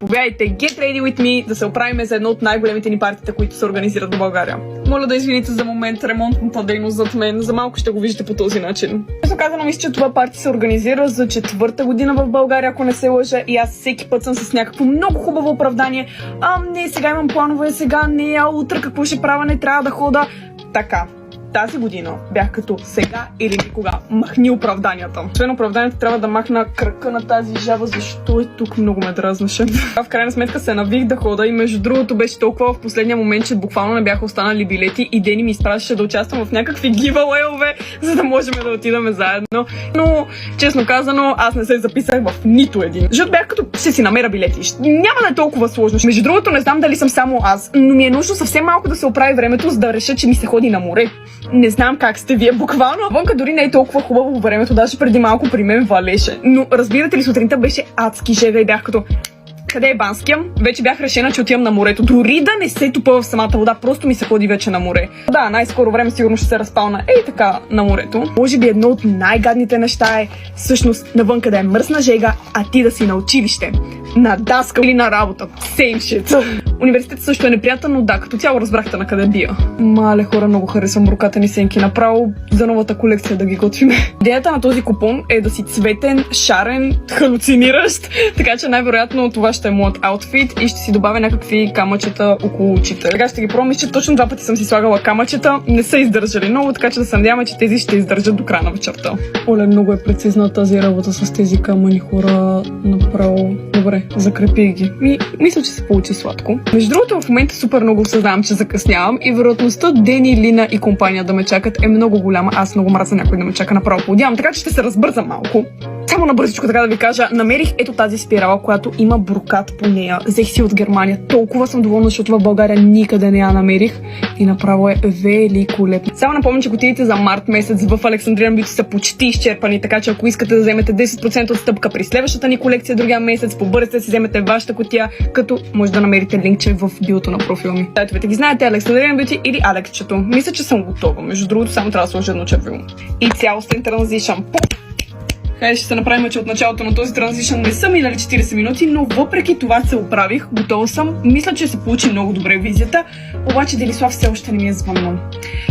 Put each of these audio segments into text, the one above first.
Повядайте Get Ready With Me да се оправим за едно от най-големите ни партита, които се организират в България. Моля да извините за момент ремонтната дейност зад мен. За малко ще го виждате по този начин. Честно казано, мисля, че това парти се организира за 4-та година в България, ако не се лъжа. И аз всеки път съм с някакво много хубаво оправдание. Не, сега имам планове, сега не, утре какво ще правя, не трябва да хода. Така. Тази година бях като сега или никога. Махни оправданията. Освен оправданията, трябва да махна кръка на тази жаба, защо е тук, много ме дразнаше. В крайна сметка се навих да хода и между другото беше толкова в последния момент, че буквално не бяха останали билети и Дени ми изпращаше да участвам в някакви гивалейове, за да можем да отидем заедно. Но, честно казано, аз не се записах в нито един. Защото бях като ще си намеря билети. Няма да е толкова сложно. Между другото, не знам дали съм само аз, но ми е нужно съвсем малко да се оправи времето, за да реша, че ми се ходи на море. Не знам как сте вие, буквално. Вънка дори не е толкова хубаво времето, даже преди малко при мен валеше. Но разбирате ли, сутринта беше адски жега и бях като... Къде е Банския? Вече бях решена, че отивам на морето. Дори да не се тупа в самата вода, просто ми се ходи вече на море. Да, най-скоро време сигурно ще се разпална така на морето. Може би едно от най-гадните неща е всъщност навънка да е мръсна жега, а ти да си на училище. На даска или на работа. Same shit. Университет също е неприятен, но да, като цяло разбрахте на къде бия. Мале хора, много харесвам руката сенки. Направо за новата колекция да ги готвиме. Идеята на този купон е да си цветен, шарен, халюциниращ, така че най-вероятно това ще е моят аутфит и ще си добавя някакви камъчета около очите. Сега ще ги пробвам, че точно 2 пъти съм си слагала камъчета, не са издържали много, така че да се надяваме, че тези ще издържат до края на вечерта. Оле, много е прецизна тази работа с тези камъни, хора, направо. Добре, закрепих ги. Мисля, че се получи сладко. Между другото, в момента супер много осъзнавам, че закъснявам и вероятността Дени, Лина и компания да ме чакат е много голяма. Аз много мразя някой да ме чака направо по одявам, така че ще се разбързам малко. Само на бързичко така да ви кажа, намерих ето тази спирала, която има брокат по нея. Взех си от Германия. Толкова съм доволна, защото в България никъде не я намерих и направо е великолепно. Само напомням, че кутиите за март месец в Alexandrian Beauty са почти изчерпани, така че ако искате да вземете 10% отстъпка при следващата ни колекция другия месец, побързате да си вземете вашата кутия, като може да намерите линкче в биото на профила ми. Сайтовете ги знаете, Alexandrian Beauty или Алексчето. Мисля, че съм готова. Между другото, само трябва да сложа едно червило. И цялостен транзишън. Хайде ще се направим, че от началото на този транзишън не са минали 40 минути, но въпреки това се оправих, готова съм. Мисля, че се получи много добре визията, обаче Делислав все още не ми е звъннал.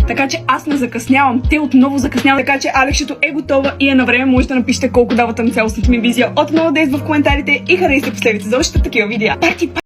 Така че аз не закъснявам, те отново закъсняват, така че Алексчето е готова и е на време. Може да напишете колко давате на цялостната ми визия от 0 до 10 в коментарите и харесайте последните за още такива видеа.